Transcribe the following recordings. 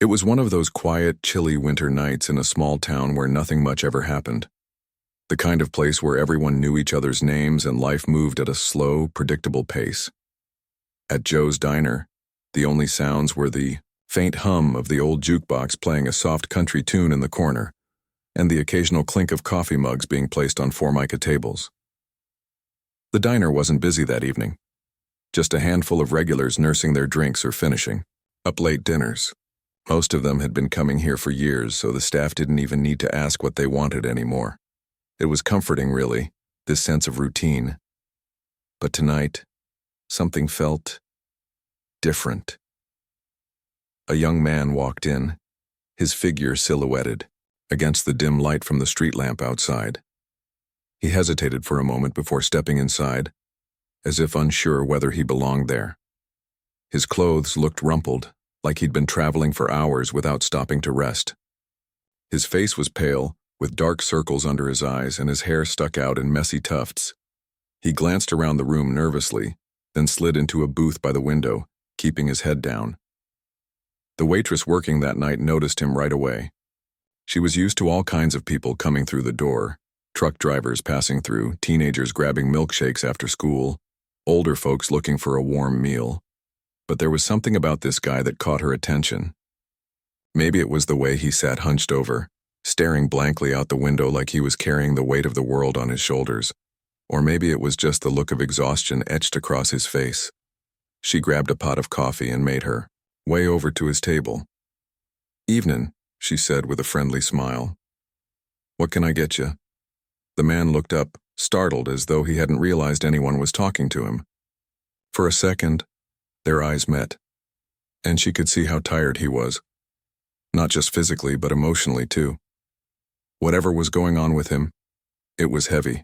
It was one of those quiet, chilly winter nights in a small town where nothing much ever happened. The kind of place where everyone knew each other's names and life moved at a slow, predictable pace. At Joe's diner, the only sounds were the faint hum of the old jukebox playing a soft country tune in the corner, and the occasional clink of coffee mugs being placed on Formica tables. The diner wasn't busy that evening. Just a handful of regulars nursing their drinks or finishing up late dinners. Most of them had been coming here for years, so the staff didn't even need to ask what they wanted anymore. It was comforting, really, this sense of routine. But tonight, something felt different. A young man walked in, his figure silhouetted against the dim light from the street lamp outside. He hesitated for a moment before stepping inside, as if unsure whether he belonged there. His clothes looked rumpled, like he'd been traveling for hours without stopping to rest. His face was pale, with dark circles under his eyes, and his hair stuck out in messy tufts. He glanced around the room nervously, then slid into a booth by the window, keeping his head down. The waitress working that night noticed him right away. She was used to all kinds of people coming through the door, truck drivers passing through, teenagers grabbing milkshakes after school, older folks looking for a warm meal. But there was something about this guy that caught her attention. Maybe it was the way he sat hunched over, staring blankly out the window like he was carrying the weight of the world on his shoulders. Or maybe it was just the look of exhaustion etched across his face. She grabbed a pot of coffee and made her way over to his table. "Evenin'," she said with a friendly smile. "What can I get you?" The man looked up, startled as though he hadn't realized anyone was talking to him. For a second, their eyes met, and she could see how tired he was. Not just physically, but emotionally too. Whatever was going on with him, it was heavy.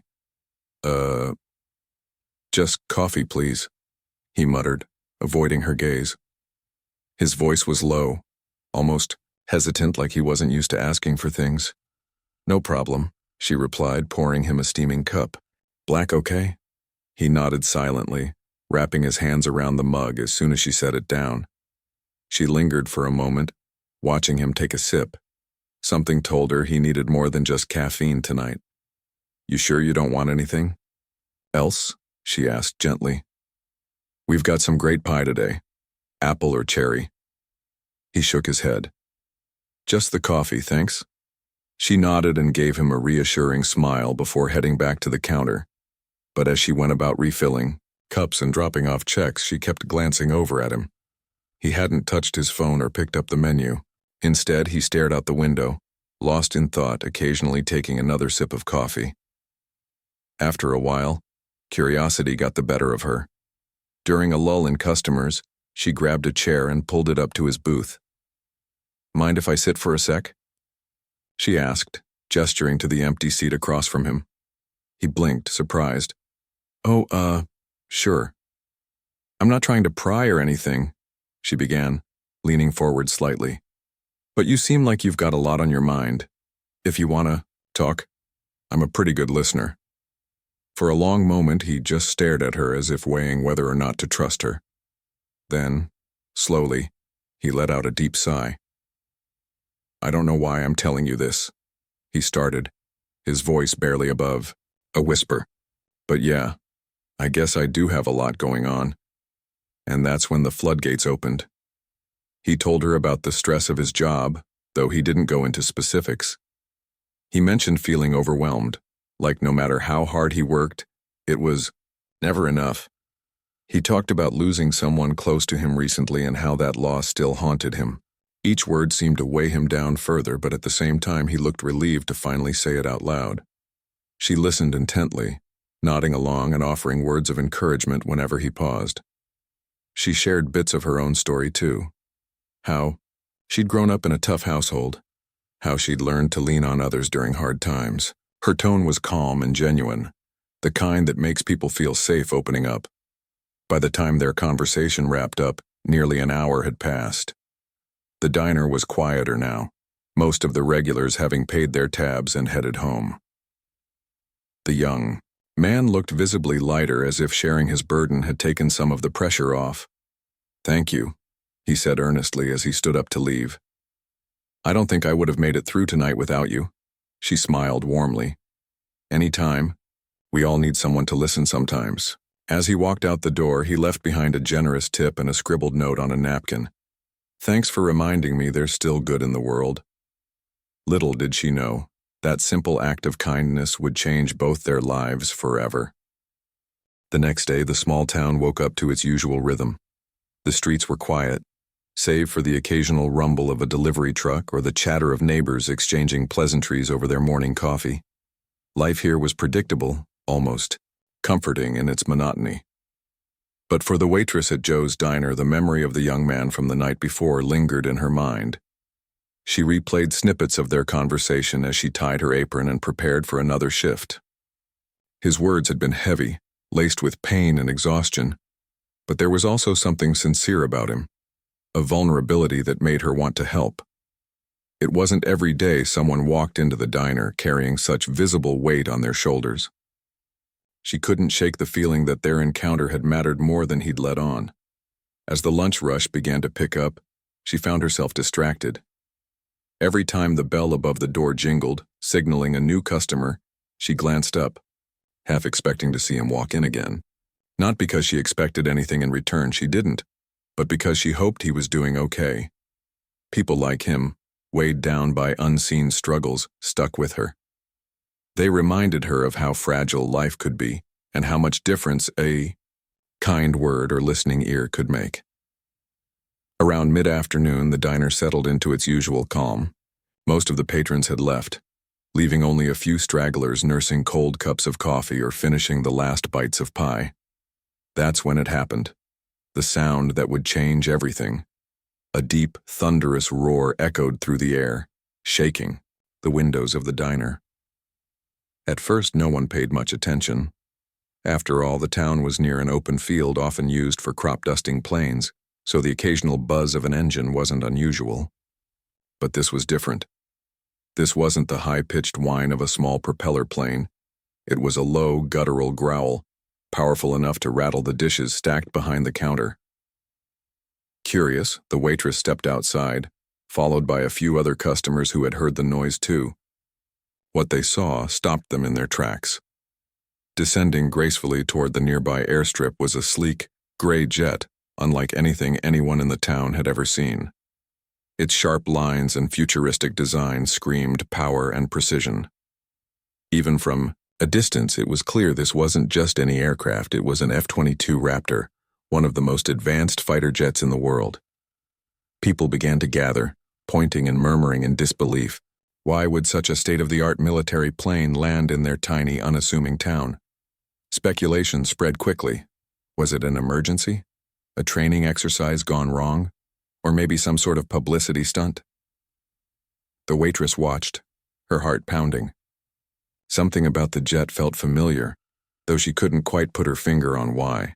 Just coffee, please," he muttered, avoiding her gaze. His voice was low, almost hesitant, like he wasn't used to asking for things. "No problem," she replied, pouring him a steaming cup. "Black okay?" He nodded silently, wrapping his hands around the mug as soon as she set it down. She lingered for a moment, watching him take a sip. Something told her he needed more than just caffeine tonight. "You sure you don't want anything else?" she asked gently. "We've got some great pie today. Apple or cherry?" He shook his head. "Just the coffee, thanks." She nodded and gave him a reassuring smile before heading back to the counter. But as she went about refilling cups and dropping off checks, she kept glancing over at him. He hadn't touched his phone or picked up the menu. Instead, he stared out the window, lost in thought, occasionally taking another sip of coffee. After a while, curiosity got the better of her. During a lull in customers, she grabbed a chair and pulled it up to his booth. "Mind if I sit for a sec?" she asked, gesturing to the empty seat across from him. He blinked, surprised. "Oh, sure. I'm not trying to pry or anything," she began, leaning forward slightly. "But you seem like you've got a lot on your mind. If you wanna talk, I'm a pretty good listener." For a long moment, he just stared at her as if weighing whether or not to trust her. Then, slowly, he let out a deep sigh. "I don't know why I'm telling you this," he started, his voice barely above a whisper. "But yeah, I guess I do have a lot going on." And that's when the floodgates opened. He told her about the stress of his job, though he didn't go into specifics. He mentioned feeling overwhelmed, like no matter how hard he worked, it was never enough. He talked about losing someone close to him recently and how that loss still haunted him. Each word seemed to weigh him down further, but at the same time he looked relieved to finally say it out loud. She listened intently, nodding along and offering words of encouragement whenever he paused. She shared bits of her own story too. How she'd grown up in a tough household, how she'd learned to lean on others during hard times. Her tone was calm and genuine, the kind that makes people feel safe opening up. By the time their conversation wrapped up, nearly an hour had passed. The diner was quieter now, most of the regulars having paid their tabs and headed home. The young man looked visibly lighter, as if sharing his burden had taken some of the pressure off. "Thank you," he said earnestly as he stood up to leave. I don't think I would have made it through tonight without you. She smiled warmly. Anytime. We all need someone to listen sometimes. As he walked out the door, he left behind a generous tip and a scribbled note on a napkin. Thanks for reminding me there's still good in the world. Little did she know, that simple act of kindness would change both their lives forever. The next day, the small town woke up to its usual rhythm. The streets were quiet, save for the occasional rumble of a delivery truck or the chatter of neighbors exchanging pleasantries over their morning coffee. Life here was predictable, almost comforting in its monotony. But for the waitress at Joe's diner, the memory of the young man from the night before lingered in her mind. She replayed snippets of their conversation as she tied her apron and prepared for another shift. His words had been heavy, laced with pain and exhaustion, but there was also something sincere about him, a vulnerability that made her want to help. It wasn't every day someone walked into the diner carrying such visible weight on their shoulders. She couldn't shake the feeling that their encounter had mattered more than he'd let on. As the lunch rush began to pick up, she found herself distracted. Every time the bell above the door jingled, signaling a new customer, she glanced up, half expecting to see him walk in again. Not because she expected anything in return, she didn't, but because she hoped he was doing okay. People like him, weighed down by unseen struggles, stuck with her. They reminded her of how fragile life could be and how much difference a kind word or listening ear could make. Around mid-afternoon, the diner settled into its usual calm. Most of the patrons had left, leaving only a few stragglers nursing cold cups of coffee or finishing the last bites of pie. That's when it happened. The sound that would change everything. A deep, thunderous roar echoed through the air, shaking the windows of the diner. At first, no one paid much attention. After all, the town was near an open field often used for crop-dusting planes, so the occasional buzz of an engine wasn't unusual. But this was different. This wasn't the high-pitched whine of a small propeller plane. It was a low, guttural growl, powerful enough to rattle the dishes stacked behind the counter. Curious, the waitress stepped outside, followed by a few other customers who had heard the noise too. What they saw stopped them in their tracks. Descending gracefully toward the nearby airstrip was a sleek, gray jet, unlike anything anyone in the town had ever seen. Its sharp lines and futuristic design screamed power and precision. Even from a distance, it was clear this wasn't just any aircraft, it was an F-22 Raptor, one of the most advanced fighter jets in the world. People began to gather, pointing and murmuring in disbelief. Why would such a state-of-the-art military plane land in their tiny, unassuming town? Speculation spread quickly. Was it an emergency? A training exercise gone wrong? Or maybe some sort of publicity stunt? The waitress watched, her heart pounding. Something about the jet felt familiar, though she couldn't quite put her finger on why.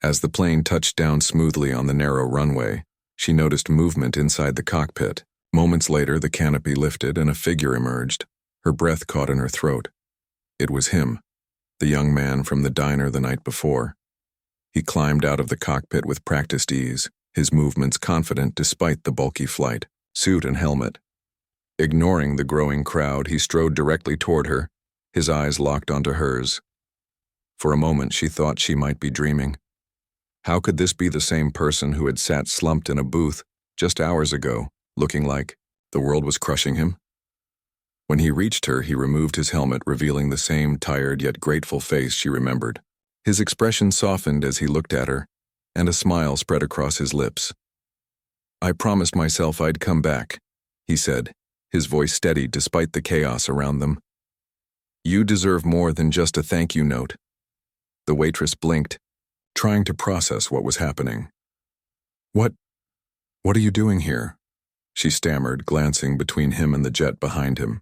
As the plane touched down smoothly on the narrow runway, she noticed movement inside the cockpit. Moments later, the canopy lifted and a figure emerged, her breath caught in her throat. It was him, the young man from the diner the night before. He climbed out of the cockpit with practiced ease, his movements confident despite the bulky flight, suit and helmet. Ignoring the growing crowd, he strode directly toward her, his eyes locked onto hers. For a moment, she thought she might be dreaming. How could this be the same person who had sat slumped in a booth just hours ago, looking like the world was crushing him? When he reached her, he removed his helmet, revealing the same tired yet grateful face she remembered. His expression softened as he looked at her, and a smile spread across his lips. "I promised myself I'd come back," he said, his voice steady despite the chaos around them. "You deserve more than just a thank you note." The waitress blinked, trying to process what was happening. What are you doing here?" she stammered, glancing between him and the jet behind him.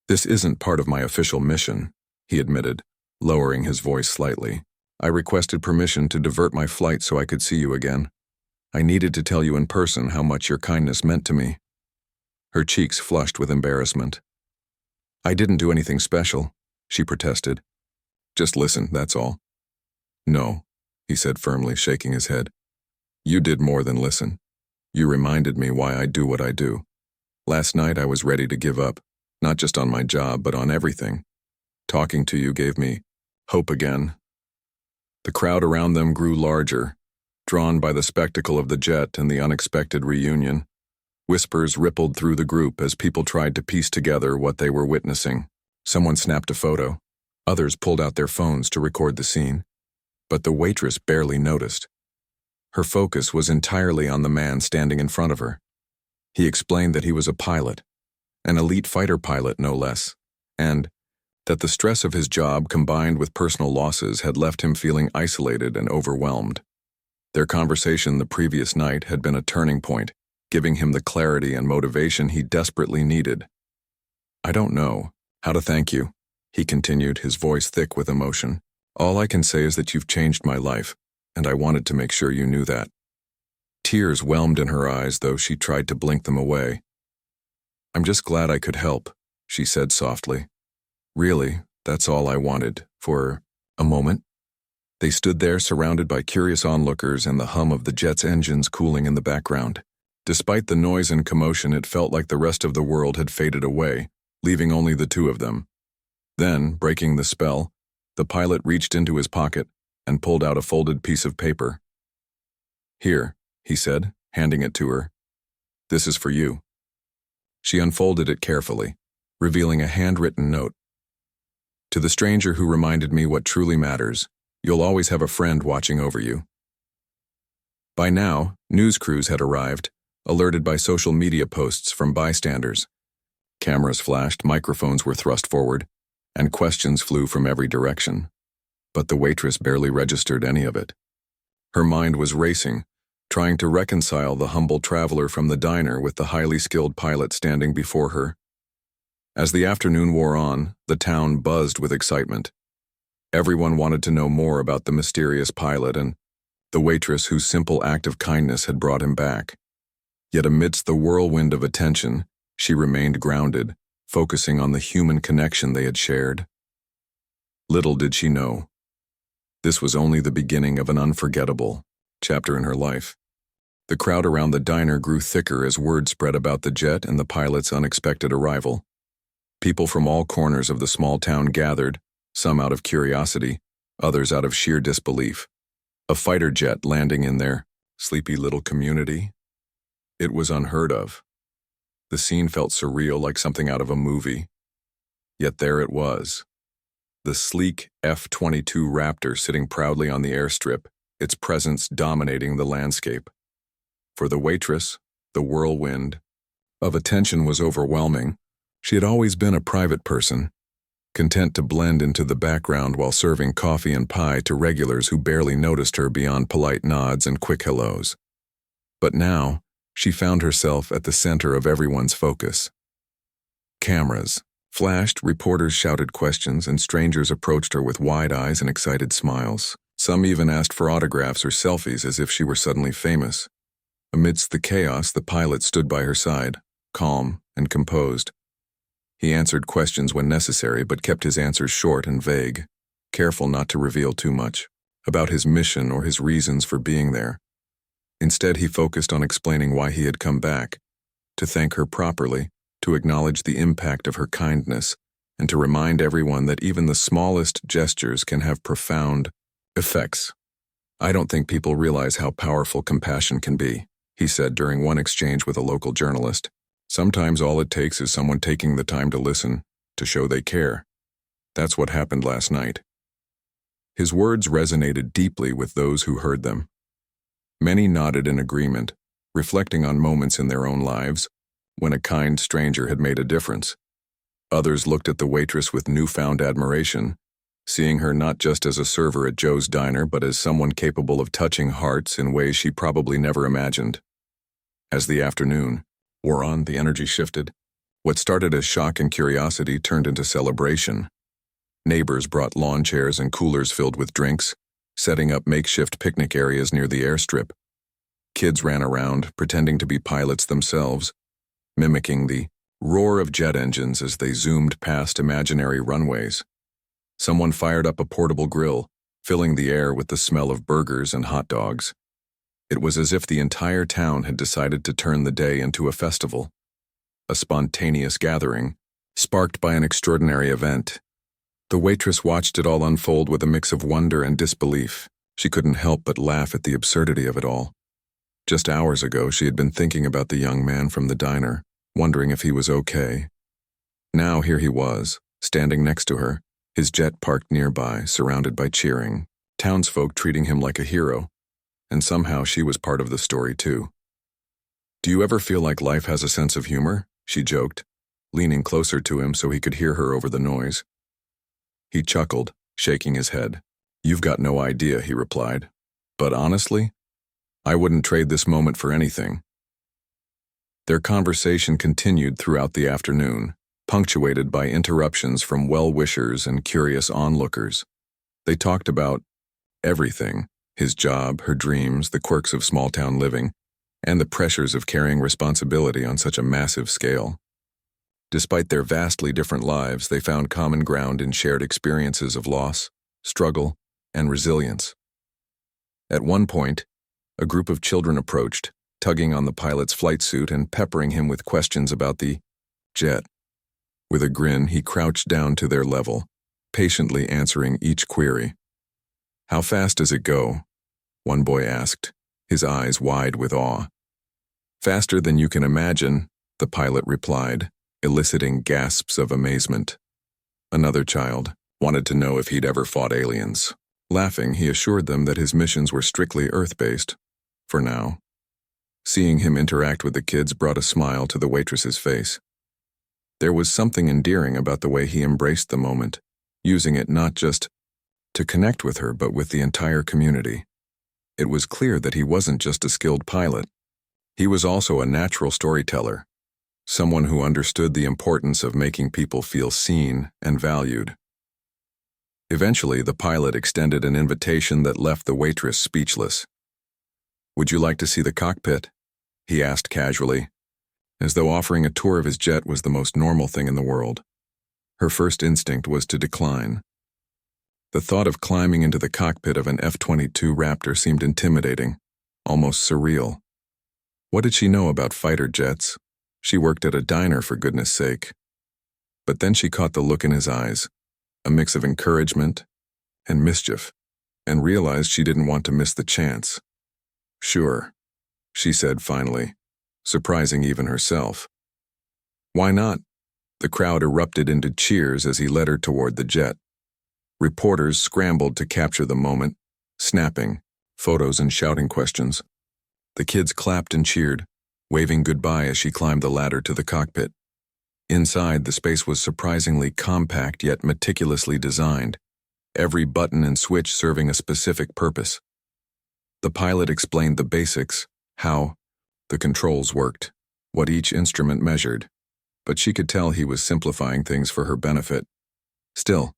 "This isn't part of my official mission," he admitted, lowering his voice slightly. "I requested permission to divert my flight so I could see you again. I needed to tell you in person how much your kindness meant to me." Her cheeks flushed with embarrassment. "I didn't do anything special," she protested. "Just listen, that's all." "No," he said firmly, shaking his head. "You did more than listen. You reminded me why I do what I do." Last night I was ready to give up, not just on my job, but on everything. Talking to you gave me hope again. The crowd around them grew larger, drawn by the spectacle of the jet and the unexpected reunion. Whispers rippled through the group as people tried to piece together what they were witnessing. Someone snapped a photo. Others pulled out their phones to record the scene. But the waitress barely noticed. Her focus was entirely on the man standing in front of her. He explained that he was a pilot, an elite fighter pilot no less, and that the stress of his job combined with personal losses had left him feeling isolated and overwhelmed. Their conversation the previous night had been a turning point, giving him the clarity and motivation he desperately needed. "I don't know how to thank you," he continued, his voice thick with emotion. "All I can say is that you've changed my life, and I wanted to make sure you knew that." Tears whelmed in her eyes, though she tried to blink them away. "I'm just glad I could help," she said softly. "Really, that's all I wanted, for a moment." They stood there surrounded by curious onlookers and the hum of the jet's engines cooling in the background. Despite the noise and commotion, it felt like the rest of the world had faded away, leaving only the two of them. Then, breaking the spell, the pilot reached into his pocket and pulled out a folded piece of paper. "Here," he said, handing it to her. "This is for you." She unfolded it carefully, revealing a handwritten note. "To the stranger who reminded me what truly matters, you'll always have a friend watching over you." By now, news crews had arrived, alerted by social media posts from bystanders. Cameras flashed, microphones were thrust forward, and questions flew from every direction. But the waitress barely registered any of it. Her mind was racing, trying to reconcile the humble traveler from the diner with the highly skilled pilot standing before her. As the afternoon wore on, the town buzzed with excitement. Everyone wanted to know more about the mysterious pilot and the waitress whose simple act of kindness had brought him back. Yet amidst the whirlwind of attention, she remained grounded, focusing on the human connection they had shared. Little did she know, this was only the beginning of an unforgettable chapter in her life. The crowd around the diner grew thicker as word spread about the jet and the pilot's unexpected arrival. People from all corners of the small town gathered, some out of curiosity, others out of sheer disbelief. A fighter jet landing in their sleepy little community? It was unheard of. The scene felt surreal, like something out of a movie. Yet there it was. The sleek F-22 Raptor sitting proudly on the airstrip, its presence dominating the landscape. For the waitress, the whirlwind of attention was overwhelming. She had always been a private person, content to blend into the background while serving coffee and pie to regulars who barely noticed her beyond polite nods and quick hellos. But now, she found herself at the center of everyone's focus. Cameras flashed, reporters shouted questions, and strangers approached her with wide eyes and excited smiles. Some even asked for autographs or selfies as if she were suddenly famous. Amidst the chaos, the pilot stood by her side, calm and composed. He answered questions when necessary, but kept his answers short and vague, careful not to reveal too much about his mission or his reasons for being there. Instead, he focused on explaining why he had come back, to thank her properly, to acknowledge the impact of her kindness, and to remind everyone that even the smallest gestures can have profound effects. "I don't think people realize how powerful compassion can be," he said during one exchange with a local journalist. "Sometimes all it takes is someone taking the time to listen, to show they care. That's what happened last night." His words resonated deeply with those who heard them. Many nodded in agreement, reflecting on moments in their own lives when a kind stranger had made a difference. Others looked at the waitress with newfound admiration, seeing her not just as a server at Joe's diner, but as someone capable of touching hearts in ways she probably never imagined. As the afternoon wore on, the energy shifted. What started as shock and curiosity turned into celebration. Neighbors brought lawn chairs and coolers filled with drinks, setting up makeshift picnic areas near the airstrip. Kids ran around, pretending to be pilots themselves, mimicking the roar of jet engines as they zoomed past imaginary runways. Someone fired up a portable grill, filling the air with the smell of burgers and hot dogs. It was as if the entire town had decided to turn the day into a festival. a spontaneous gathering, sparked by an extraordinary event. The waitress watched it all unfold with a mix of wonder and disbelief. She couldn't help but laugh at the absurdity of it all. Just hours ago, she had been thinking about the young man from the diner, wondering if he was okay. Now here he was, standing next to her, his jet parked nearby, surrounded by cheering, townsfolk treating him like a hero, and somehow she was part of the story too. "Do you ever feel like life has a sense of humor?" she joked, leaning closer to him so he could hear her over the noise. He chuckled, shaking his head. "You've got no idea," he replied. "But honestly, I wouldn't trade this moment for anything." Their conversation continued throughout the afternoon, punctuated by interruptions from well-wishers and curious onlookers. They talked about everything: his job, her dreams, the quirks of small-town living, and the pressures of carrying responsibility on such a massive scale. Despite their vastly different lives, they found common ground in shared experiences of loss, struggle, and resilience. At one point, a group of children approached, tugging on the pilot's flight suit and peppering him with questions about the jet. With a grin, he crouched down to their level, patiently answering each query. "How fast does it go?" one boy asked, his eyes wide with awe. "Faster than you can imagine," the pilot replied, eliciting gasps of amazement. Another child wanted to know if he'd ever fought aliens. Laughing, he assured them that his missions were strictly Earth-based, for now. Seeing him interact with the kids brought a smile to the waitress's face. There was something endearing about the way he embraced the moment, using it not just to connect with her but with the entire community. It was clear that he wasn't just a skilled pilot. He was also a natural storyteller, someone who understood the importance of making people feel seen and valued. Eventually, the pilot extended an invitation that left the waitress speechless. "Would you like to see the cockpit?" he asked casually, as though offering a tour of his jet was the most normal thing in the world. Her first instinct was to decline. The thought of climbing into the cockpit of an F-22 Raptor seemed intimidating, almost surreal. What did she know about fighter jets? She worked at a diner, for goodness sake. But then she caught the look in his eyes, a mix of encouragement and mischief, and realized she didn't want to miss the chance. "Sure," she said finally, surprising even herself. "Why not?" The crowd erupted into cheers as he led her toward the jet. Reporters scrambled to capture the moment, snapping photos and shouting questions. The kids clapped and cheered, waving goodbye as she climbed the ladder to the cockpit. Inside, the space was surprisingly compact yet meticulously designed, every button and switch serving a specific purpose. The pilot explained the basics, how the controls worked, what each instrument measured, but she could tell he was simplifying things for her benefit. Still,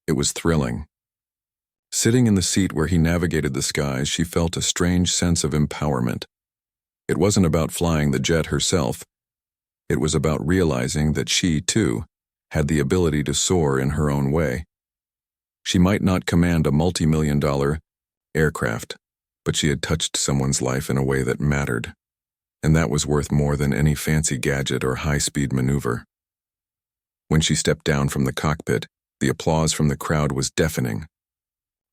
it was thrilling. Sitting in the seat where he navigated the skies, she felt a strange sense of empowerment. It wasn't about flying the jet herself. It was about realizing that she, too, had the ability to soar in her own way. She might not command a multi-million-dollar aircraft, but she had touched someone's life in a way that mattered, and that was worth more than any fancy gadget or high-speed maneuver. When she stepped down from the cockpit, the applause from the crowd was deafening.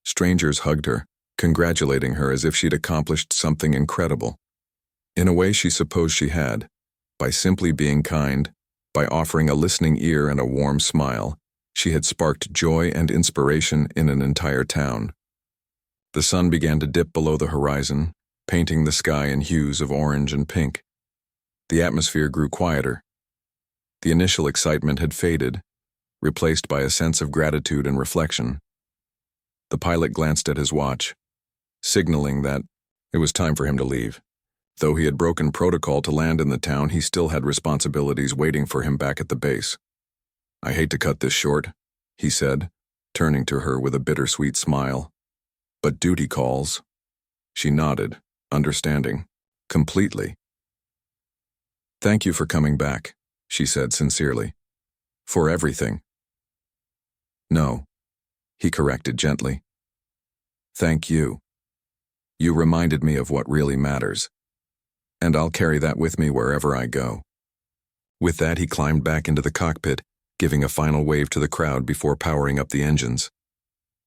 Strangers hugged her, congratulating her as if she'd accomplished something incredible. In a way, she supposed she had. By simply being kind, by offering a listening ear and a warm smile, she had sparked joy and inspiration in an entire town. The sun began to dip below the horizon, painting the sky in hues of orange and pink. The atmosphere grew quieter. The initial excitement had faded, replaced by a sense of gratitude and reflection. The pilot glanced at his watch, signaling that it was time for him to leave. Though he had broken protocol to land in the town, he still had responsibilities waiting for him back at the base. "I hate to cut this short," he said, turning to her with a bittersweet smile. "But duty calls." She nodded, understanding, completely. "Thank you for coming back," she said sincerely. "For everything." "No," he corrected gently. "Thank you. You reminded me of what really matters. And I'll carry that with me wherever I go." With that, he climbed back into the cockpit, giving a final wave to the crowd before powering up the engines.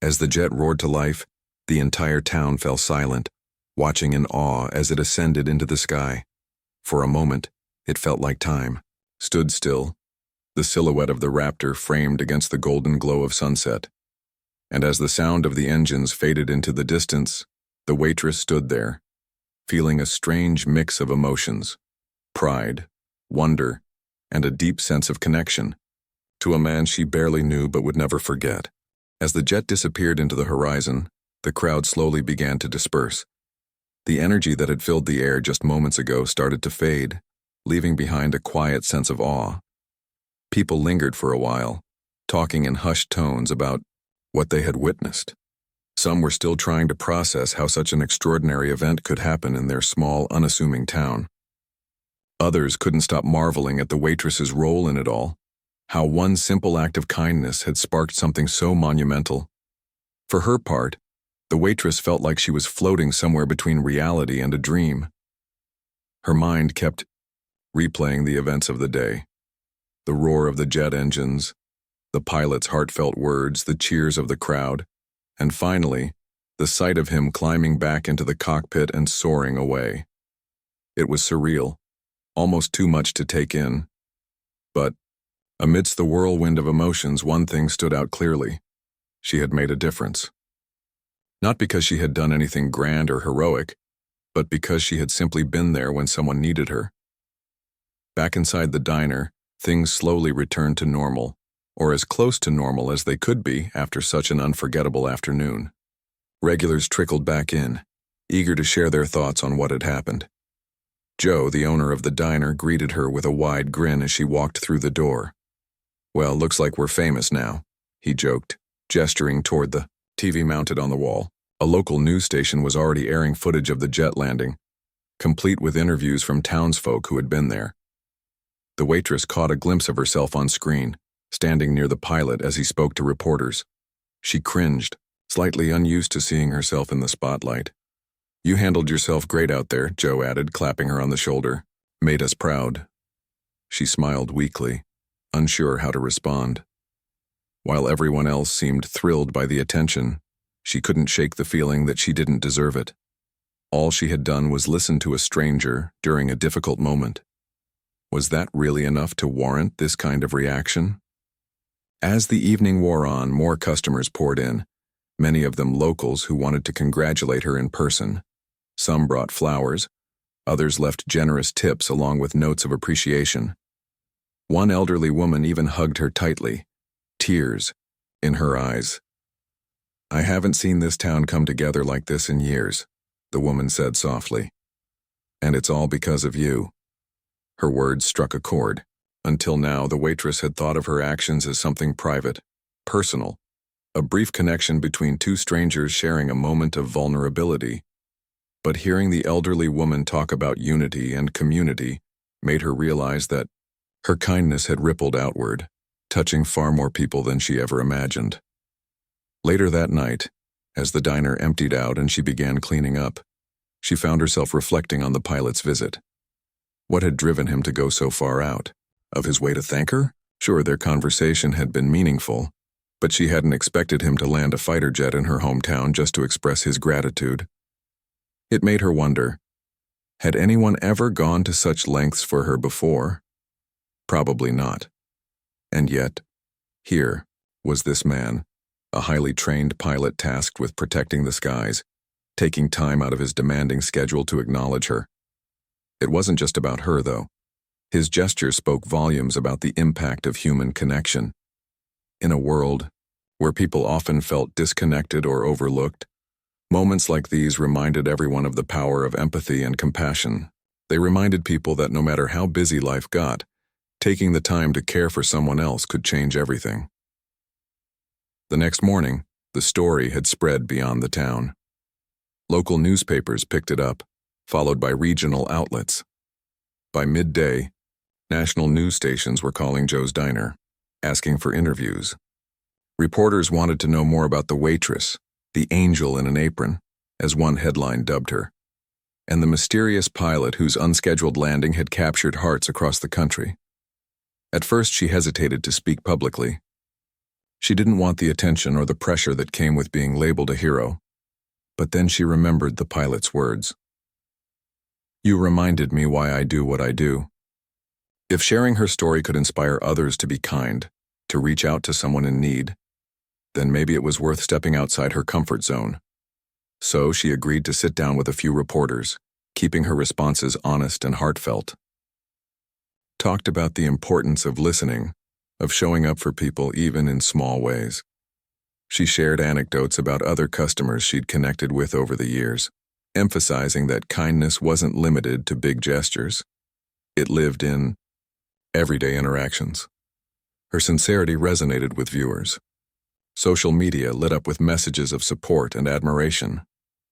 As the jet roared to life, the entire town fell silent, watching in awe as it ascended into the sky. For a moment, it felt like time stood still, the silhouette of the Raptor framed against the golden glow of sunset. And as the sound of the engines faded into the distance, the Waitress stood there, feeling a strange mix of emotions: pride, wonder, and a deep sense of connection to a man she barely knew but would never forget. As the jet disappeared into the horizon, the crowd slowly began to disperse. The energy that had filled the air just moments ago started to fade, leaving behind a quiet sense of awe. People lingered for a while, talking in hushed tones about what they had witnessed. Some were still trying to process how such an extraordinary event could happen in their small, unassuming town. Others couldn't stop marveling at the Waitress's role in it all, how one simple act of kindness had sparked something so monumental. For her part, the Waitress felt like she was floating somewhere between reality and a dream. Her mind kept replaying the events of the day: the roar of the jet engines, the pilot's heartfelt words, the cheers of the crowd, and finally, the sight of him climbing back into the cockpit and soaring away. It was surreal, almost too much to take in. But amidst the whirlwind of emotions, one thing stood out clearly: she had made a difference. Not because she had done anything grand or heroic, but because she had simply been there when someone needed her. Back inside the diner, things slowly returned to normal, or as close to normal as they could be after such an unforgettable afternoon. Regulars trickled back in, eager to share their thoughts on what had happened. Joe, the owner of the diner, greeted her with a wide grin as she walked through the door. "Well, looks like we're famous now," he joked, gesturing toward the TV mounted on the wall. A local news station was already airing footage of the jet landing, complete with interviews from townsfolk who had been there. The Waitress caught a glimpse of herself on screen, standing near the pilot as he spoke to reporters. She cringed, slightly unused to seeing herself in the spotlight. "You handled yourself great out there," Joe added, clapping her on the shoulder. "Made us proud." She smiled weakly, unsure how to respond. While everyone else seemed thrilled by the attention, she couldn't shake the feeling that she didn't deserve it. All she had done was listen to a stranger during a difficult moment. Was that really enough to warrant this kind of reaction? As the evening wore on, more customers poured in, many of them locals who wanted to congratulate her in person. Some brought flowers, others left generous tips along with notes of appreciation. One elderly woman even hugged her tightly, tears in her eyes. "I haven't seen this town come together like this in years," the woman said softly. "And it's all because of you." Her words struck a chord. Until now, the Waitress had thought of her actions as something private, personal, a brief connection between two strangers sharing a moment of vulnerability. But hearing the elderly woman talk about unity and community made her realize that her kindness had rippled outward, touching far more people than she ever imagined. Later that night, as the diner emptied out and she began cleaning up, she found herself reflecting on the pilot's visit. What had driven him to go so far out? Of his way to thank her? Sure, their conversation had been meaningful, but she hadn't expected him to land a fighter jet in her hometown just to express his gratitude. It made her wonder, had anyone ever gone to such lengths for her before? Probably not. And yet, here was this man, a highly trained pilot tasked with protecting the skies, taking time out of his demanding schedule to acknowledge her. It wasn't just about her, though. His gesture spoke volumes about the impact of human connection. In a world where people often felt disconnected or overlooked, moments like these reminded everyone of the power of empathy and compassion. They reminded people that no matter how busy life got, taking the time to care for someone else could change everything. The next morning, the story had spread beyond the town. Local newspapers picked it up, followed by regional outlets. By midday, national news stations were calling Joe's Diner, asking for interviews. Reporters wanted to know more about the Waitress, the angel in an apron, as one headline dubbed her, and the mysterious pilot whose unscheduled landing had captured hearts across the country. At first, she hesitated to speak publicly. She didn't want the attention or the pressure that came with being labeled a hero. But then she remembered the pilot's words. "You reminded me why I do what I do." If sharing her story could inspire others to be kind, to reach out to someone in need, then maybe it was worth stepping outside her comfort zone. So she agreed to sit down with a few reporters, keeping her responses honest and heartfelt. Talked about the importance of listening, of showing up for people even in small ways. She shared anecdotes about other customers she'd connected with over the years, emphasizing that kindness wasn't limited to big gestures. It lived in everyday interactions. Her sincerity resonated with viewers. Social media lit up with messages of support and admiration.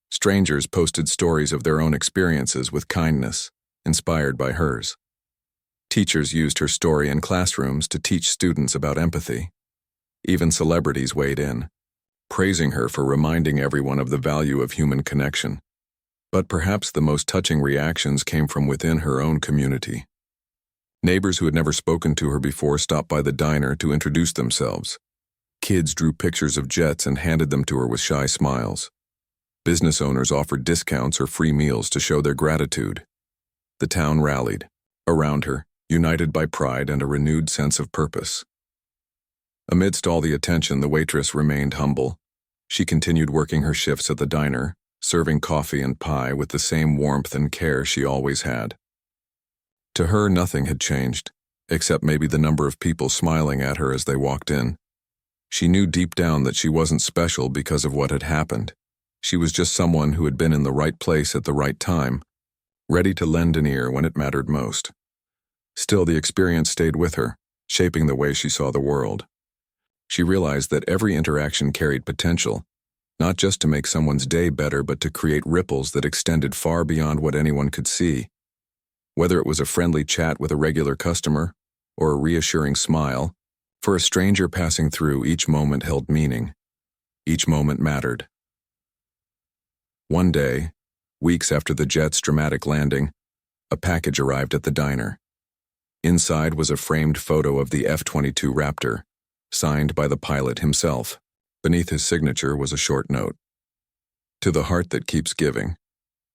Strangers posted stories of their own experiences with kindness, inspired by hers. Teachers used her story in classrooms to teach students about empathy. Even celebrities weighed in, praising her for reminding everyone of the value of human connection. But perhaps the most touching reactions came from within her own community. Neighbors who had never spoken to her before stopped by the diner to introduce themselves. Kids drew pictures of jets and handed them to her with shy smiles. Business owners offered discounts or free meals to show their gratitude. The town rallied around her, united by pride and a renewed sense of purpose. Amidst all the attention, the waitress remained humble. She continued working her shifts at the diner, serving coffee and pie with the same warmth and care she always had. To her, nothing had changed, except maybe the number of people smiling at her as they walked in. She knew deep down that she wasn't special because of what had happened. She was just someone who had been in the right place at the right time, ready to lend an ear when it mattered most. Still, the experience stayed with her, shaping the way she saw the world. She realized that every interaction carried potential, not just to make someone's day better, but to create ripples that extended far beyond what anyone could see. Whether it was a friendly chat with a regular customer or a reassuring smile, for a stranger passing through, each moment held meaning. Each moment mattered. One day, weeks after the jet's dramatic landing, a package arrived at the diner. Inside was a framed photo of the F-22 Raptor, signed by the pilot himself. Beneath his signature was a short note. "To the heart that keeps giving,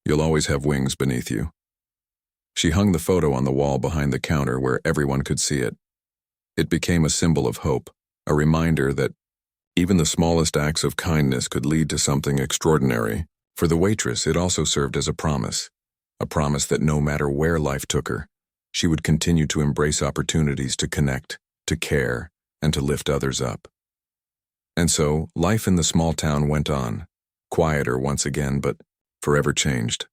you'll always have wings beneath you." She hung the photo on the wall behind the counter where everyone could see it. It became a symbol of hope, a reminder that even the smallest acts of kindness could lead to something extraordinary. For the waitress, it also served as a promise that no matter where life took her, she would continue to embrace opportunities to connect, to care, and to lift others up. And so, life in the small town went on, quieter once again, but forever changed.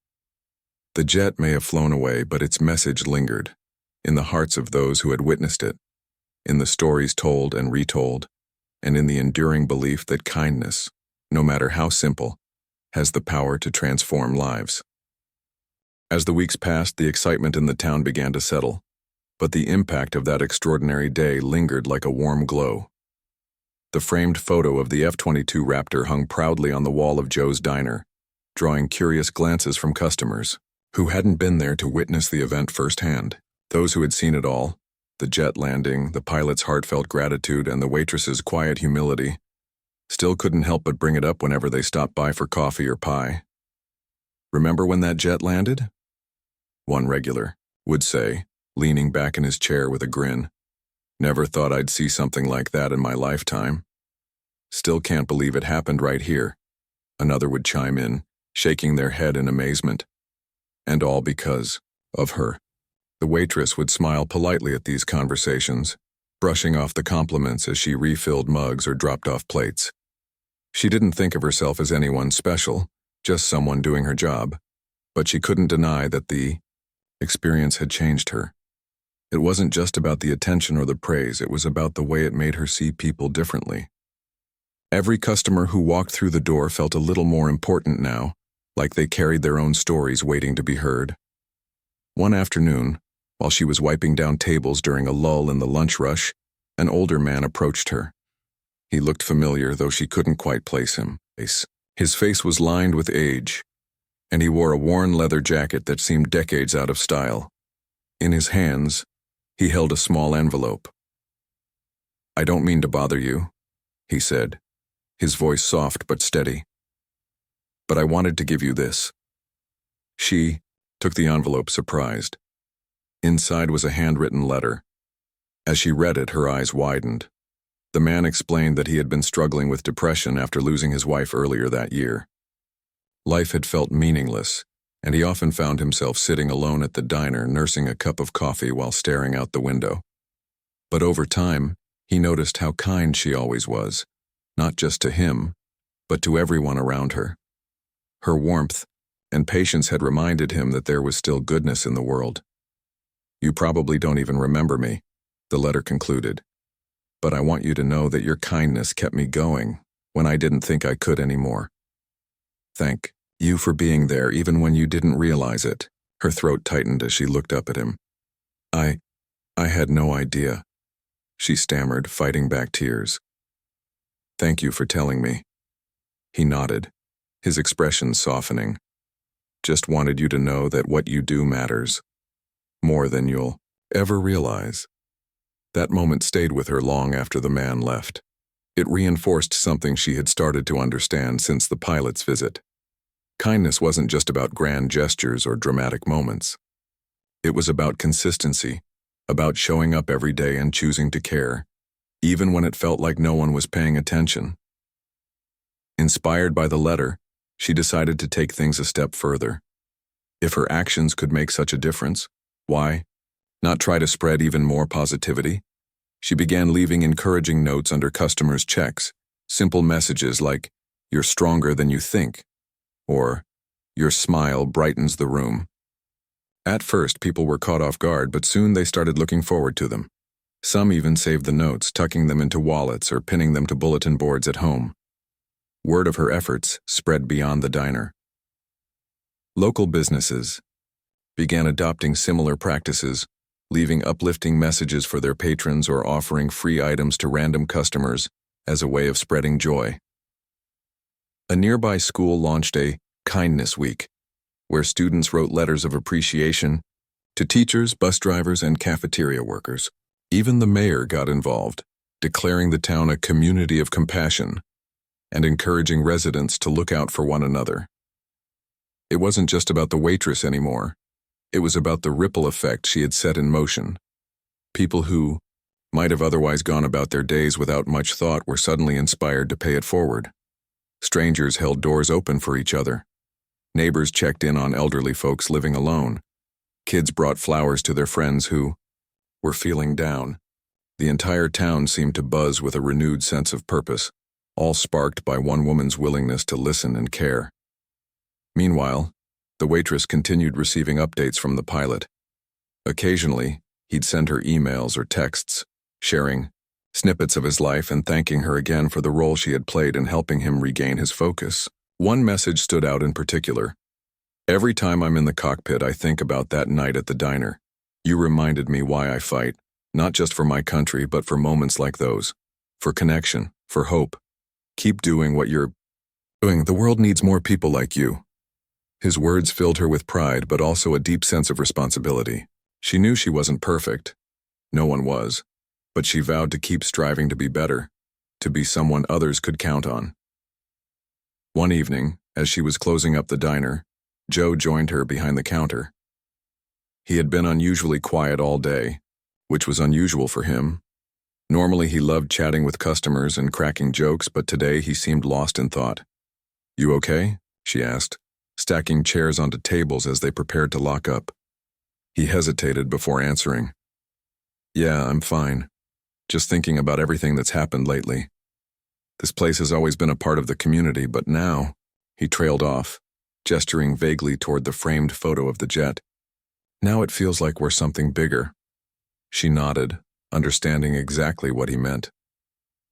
The jet may have flown away, but its message lingered, in the hearts of those who had witnessed it, in the stories told and retold, and in the enduring belief that kindness, no matter how simple, has the power to transform lives. As the weeks passed, the excitement in the town began to settle, but the impact of that extraordinary day lingered like a warm glow. The framed photo of the F-22 Raptor hung proudly on the wall of Joe's diner, drawing curious glances from customers who hadn't been there to witness the event firsthand. Those who had seen it all, the jet landing, the pilot's heartfelt gratitude, and the waitress's quiet humility, still couldn't help but bring it up whenever they stopped by for coffee or pie. "Remember when that jet landed?" one regular would say, leaning back in his chair with a grin. "Never thought I'd see something like that in my lifetime. Still can't believe it happened right here," another would chime in, shaking their head in amazement. And all because of her. The waitress would smile politely at these conversations, brushing off the compliments as she refilled mugs or dropped off plates. She didn't think of herself as anyone special, just someone doing her job, but she couldn't deny that the experience had changed her. It wasn't just about the attention or the praise, it was about the way it made her see people differently. Every customer who walked through the door felt a little more important now, like they carried their own stories waiting to be heard. One afternoon, while she was wiping down tables during a lull in the lunch rush, an older man approached her. He looked familiar, though she couldn't quite place him. His face was lined with age, and he wore a worn leather jacket that seemed decades out of style. In his hands, He held a small envelope. "I don't mean to bother you," he said, his voice soft but steady. "But I wanted to give you this." She took the envelope, surprised. Inside was a handwritten letter. As she read it, her eyes widened. The man explained that he had been struggling with depression after losing his wife earlier that year. Life had felt meaningless, and he often found himself sitting alone at the diner nursing a cup of coffee while staring out the window. But over time, he noticed how kind she always was, not just to him, but to everyone around her. Her warmth and patience had reminded him that there was still goodness in the world. "You probably don't even remember me," the letter concluded, "but I want you to know that your kindness kept me going when I didn't think I could anymore. Thank you for being there even when you didn't realize it." Her throat tightened as she looked up at him. I had no idea," she stammered, fighting back tears. "Thank you for telling me." He nodded, his expression softening. "Just wanted you to know that what you do matters, more than you'll ever realize." That moment stayed with her long after the man left. It reinforced something she had started to understand since the pilot's visit. Kindness wasn't just about grand gestures or dramatic moments. It was about consistency, about showing up every day and choosing to care, even when it felt like no one was paying attention. Inspired by the letter, she decided to take things a step further. If her actions could make such a difference, why not try to spread even more positivity? She began leaving encouraging notes under customers' checks, simple messages like, "You're stronger than you think," or "Your smile brightens the room." At first, people were caught off guard, but soon they started looking forward to them. Some even saved the notes, tucking them into wallets or pinning them to bulletin boards at home. Word of her efforts spread beyond the diner. Local businesses began adopting similar practices, leaving uplifting messages for their patrons or offering free items to random customers as a way of spreading joy. A nearby school launched a Kindness Week, where students wrote letters of appreciation to teachers, bus drivers, and cafeteria workers. Even the mayor got involved, declaring the town a community of compassion and encouraging residents to look out for one another. It wasn't just about the waitress anymore. It was about the ripple effect she had set in motion. People who might have otherwise gone about their days without much thought were suddenly inspired to pay it forward. Strangers held doors open for each other. Neighbors checked in on elderly folks living alone. Kids brought flowers to their friends who were feeling down. The entire town seemed to buzz with a renewed sense of purpose, all sparked by one woman's willingness to listen and care. Meanwhile, the waitress continued receiving updates from the pilot. Occasionally, he'd send her emails or texts, sharing snippets of his life and thanking her again for the role she had played in helping him regain his focus. One message stood out in particular. "Every time I'm in the cockpit, I think about that night at the diner. You reminded me why I fight, not just for my country, but for moments like those. For connection, for hope. Keep doing what you're doing. The world needs more people like you." His words filled her with pride, but also a deep sense of responsibility. She knew she wasn't perfect. No one was. But she vowed to keep striving to be better, to be someone others could count on. One evening, as she was closing up the diner, Joe joined her behind the counter. He had been unusually quiet all day, which was unusual for him. Normally he loved chatting with customers and cracking jokes, but today he seemed lost in thought. "You okay?" she asked, stacking chairs onto tables as they prepared to lock up. He hesitated before answering. "Yeah, I'm fine. Just thinking about everything that's happened lately. This place has always been a part of the community, but now," he trailed off, gesturing vaguely toward the framed photo of the jet. "Now it feels like we're something bigger." She nodded, understanding exactly what he meant.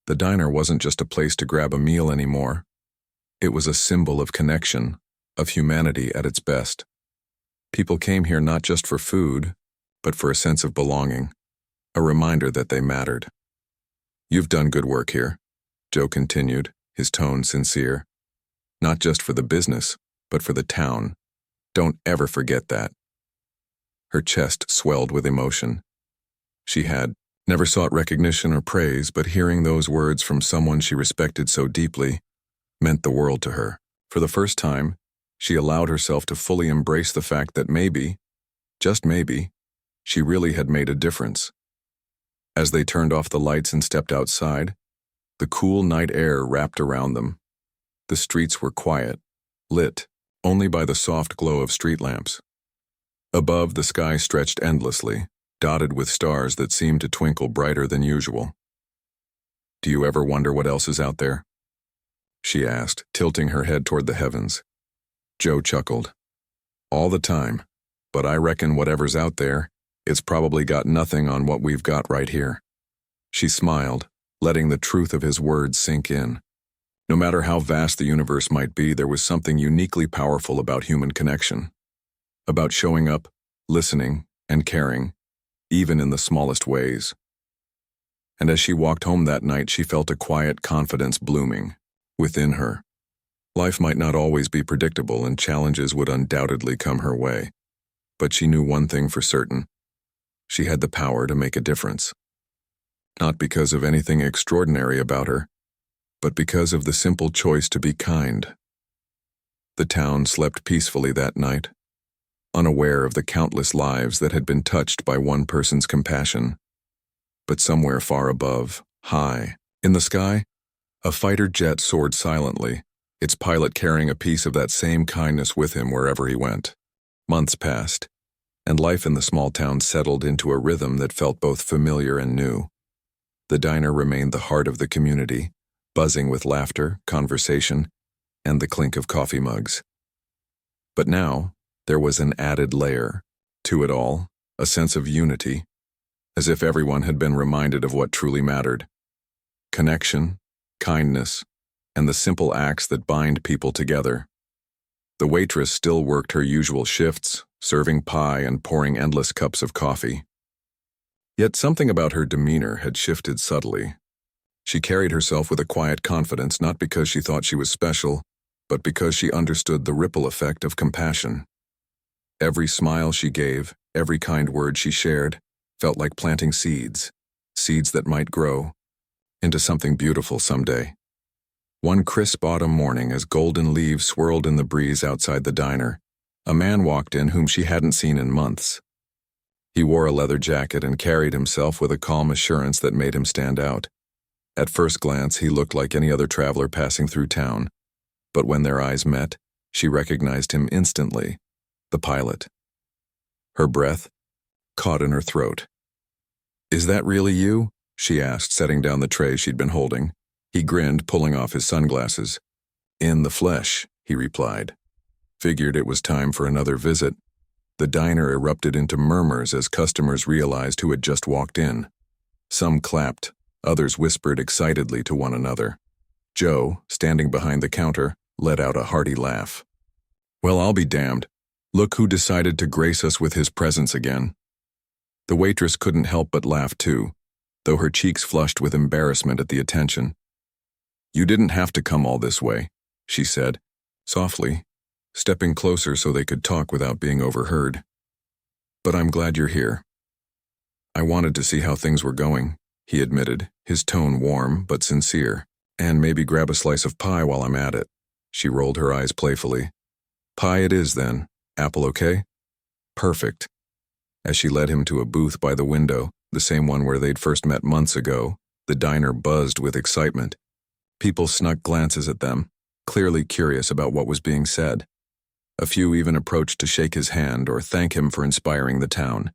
The diner wasn't just a place to grab a meal anymore. It was a symbol of connection, of humanity at its best. People came here not just for food, but for a sense of belonging, a reminder that they mattered. "You've done good work here," Joe continued, his tone sincere. "Not just for the business, but for the town. Don't ever forget that." Her chest swelled with emotion. She had never sought recognition or praise, but hearing those words from someone she respected so deeply meant the world to her. For the first time, she allowed herself to fully embrace the fact that maybe, just maybe, she really had made a difference. As they turned off the lights and stepped outside, the cool night air wrapped around them. The streets were quiet, lit only by the soft glow of street lamps. Above, the sky stretched endlessly, dotted with stars that seemed to twinkle brighter than usual. "Do you ever wonder what else is out there?" she asked, tilting her head toward the heavens. Joe chuckled. "All the time, but I reckon whatever's out there, it's probably got nothing on what we've got right here." She smiled, letting the truth of his words sink in. No matter how vast the universe might be, there was something uniquely powerful about human connection. About showing up, listening, and caring, even in the smallest ways. And as she walked home that night, she felt a quiet confidence blooming within her. Life might not always be predictable, and challenges would undoubtedly come her way. But she knew one thing for certain. She had the power to make a difference. Not because of anything extraordinary about her, but because of the simple choice to be kind. The town slept peacefully that night, unaware of the countless lives that had been touched by one person's compassion. But somewhere far above, high, in the sky, a fighter jet soared silently, its pilot carrying a piece of that same kindness with him wherever he went. Months passed, and life in the small town settled into a rhythm that felt both familiar and new. The diner remained the heart of the community, buzzing with laughter, conversation, and the clink of coffee mugs. But now, there was an added layer to it all, a sense of unity, as if everyone had been reminded of what truly mattered. Connection, kindness, and the simple acts that bind people together. The waitress still worked her usual shifts, serving pie and pouring endless cups of coffee. Yet something about her demeanor had shifted subtly. She carried herself with a quiet confidence, not because she thought she was special, but because she understood the ripple effect of compassion. Every smile she gave, every kind word she shared, felt like planting seeds, seeds that might grow into something beautiful someday. One crisp autumn morning, as golden leaves swirled in the breeze outside the diner, a man walked in whom she hadn't seen in months. He wore a leather jacket and carried himself with a calm assurance that made him stand out. At first glance, he looked like any other traveler passing through town, but when their eyes met, she recognized him instantly, the pilot. Her breath caught in her throat. "Is that really you?" she asked, setting down the tray she'd been holding. He grinned, pulling off his sunglasses. "In the flesh," he replied. Figured it was time for another visit. The diner erupted into murmurs as customers realized who had just walked in. Some clapped, others whispered excitedly to one another. Joe, standing behind the counter, let out a hearty laugh. "Well, I'll be damned. Look who decided to grace us with his presence again." The waitress couldn't help but laugh too, though her cheeks flushed with embarrassment at the attention. "You didn't have to come all this way," she said, softly, stepping closer so they could talk without being overheard. "But I'm glad you're here." "I wanted to see how things were going," he admitted, his tone warm but sincere. "And maybe grab a slice of pie while I'm at it." She rolled her eyes playfully. "Pie it is then. Apple okay?" "Perfect." As she led him to a booth by the window, the same one where they'd first met months ago, the diner buzzed with excitement. People snuck glances at them, clearly curious about what was being said. A few even approached to shake his hand or thank him for inspiring the town.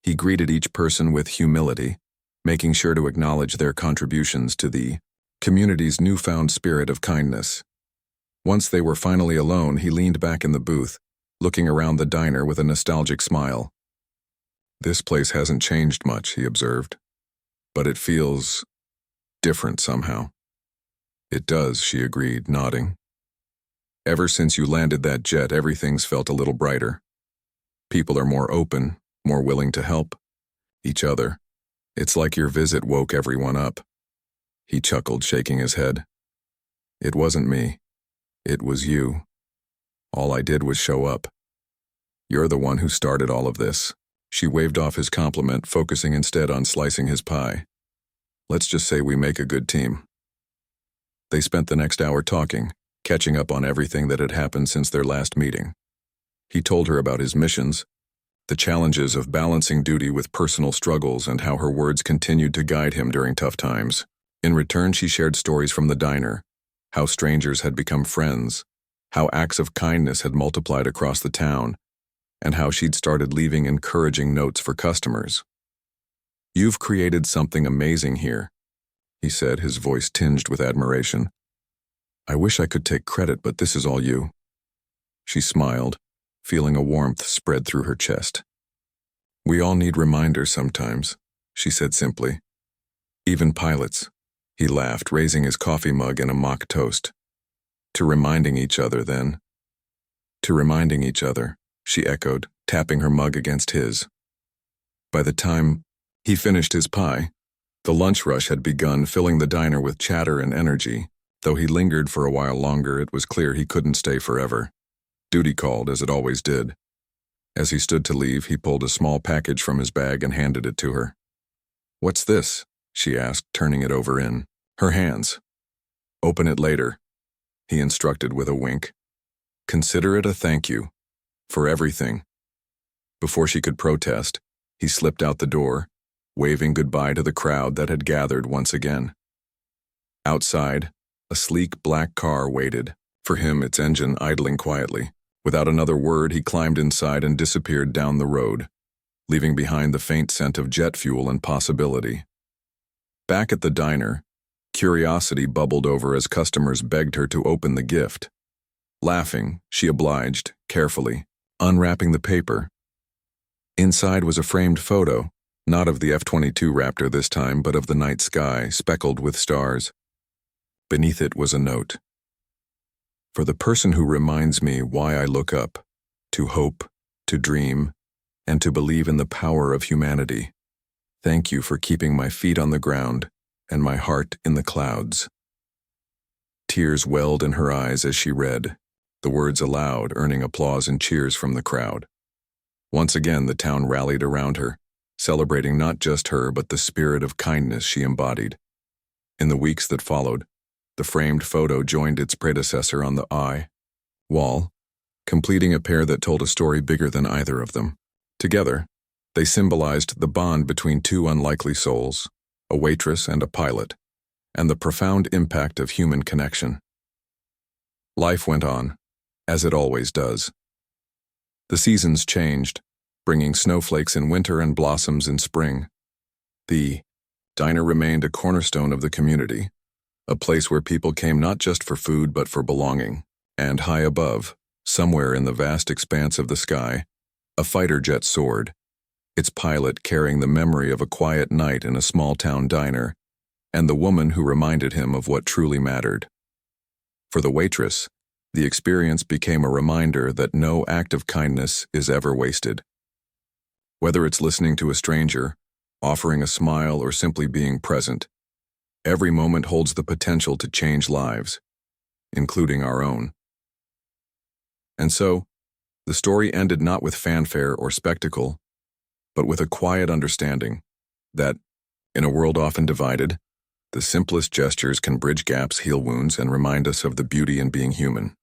He greeted each person with humility, making sure to acknowledge their contributions to the community's newfound spirit of kindness. Once they were finally alone, he leaned back in the booth, looking around the diner with a nostalgic smile. "This place hasn't changed much," he observed, "but it feels different somehow." "It does," she agreed, nodding. "Ever since you landed that jet, everything's felt a little brighter. People are more open, more willing to help each other. It's like your visit woke everyone up." He chuckled, shaking his head. "It wasn't me. It was you. All I did was show up. You're the one who started all of this." She waved off his compliment, focusing instead on slicing his pie. Let's just say we make a good team. They spent the next hour talking, catching up on everything that had happened since their last meeting. He told her about his missions, the challenges of balancing duty with personal struggles, and how her words continued to guide him during tough times. In return, she shared stories from the diner, how strangers had become friends, how acts of kindness had multiplied across the town, and how she'd started leaving encouraging notes for customers. "You've created something amazing here," he said, his voice tinged with admiration. "I wish I could take credit, but this is all you." She smiled, feeling a warmth spread through her chest. "We all need reminders sometimes," she said simply. "Even pilots." He laughed, raising his coffee mug in a mock toast. "To reminding each other, then." "To reminding each other," she echoed, tapping her mug against his. By the time he finished his pie, the lunch rush had begun, filling the diner with chatter and energy. Though he lingered for a while longer, it was clear he couldn't stay forever. Duty called, as it always did. As he stood to leave, he pulled a small package from his bag and handed it to her. "What's this?" she asked, turning it over in her hands. "Open it later," he instructed with a wink. "Consider it a thank you. For everything." Before she could protest, he slipped out the door, waving goodbye to the crowd that had gathered once again. Outside, a sleek black car waited, for him its engine idling quietly. Without another word, he climbed inside and disappeared down the road, leaving behind the faint scent of jet fuel and possibility. Back at the diner, curiosity bubbled over as customers begged her to open the gift. Laughing, she obliged, carefully, unwrapping the paper. Inside was a framed photo, not of the F-22 Raptor this time, but of the night sky, speckled with stars. Beneath it was a note. "For the person who reminds me why I look up, to hope, to dream, and to believe in the power of humanity. Thank you for keeping my feet on the ground and my heart in the clouds." Tears welled in her eyes as she read, the words aloud, earning applause and cheers from the crowd. Once again, the town rallied around her, celebrating not just her but the spirit of kindness she embodied. In the weeks that followed, the framed photo joined its predecessor on the wall, completing a pair that told a story bigger than either of them. Together, they symbolized the bond between two unlikely souls, a waitress and a pilot, and the profound impact of human connection. Life went on, as it always does. The seasons changed, bringing snowflakes in winter and blossoms in spring. The diner remained a cornerstone of the community, a place where people came not just for food but for belonging. And high above, somewhere in the vast expanse of the sky, a fighter jet soared, its pilot carrying the memory of a quiet night in a small-town diner, and the woman who reminded him of what truly mattered. For the waitress, the experience became a reminder that no act of kindness is ever wasted. Whether it's listening to a stranger, offering a smile, or simply being present, every moment holds the potential to change lives, including our own. And so, the story ended not with fanfare or spectacle, but with a quiet understanding that, in a world often divided, the simplest gestures can bridge gaps, heal wounds, and remind us of the beauty in being human.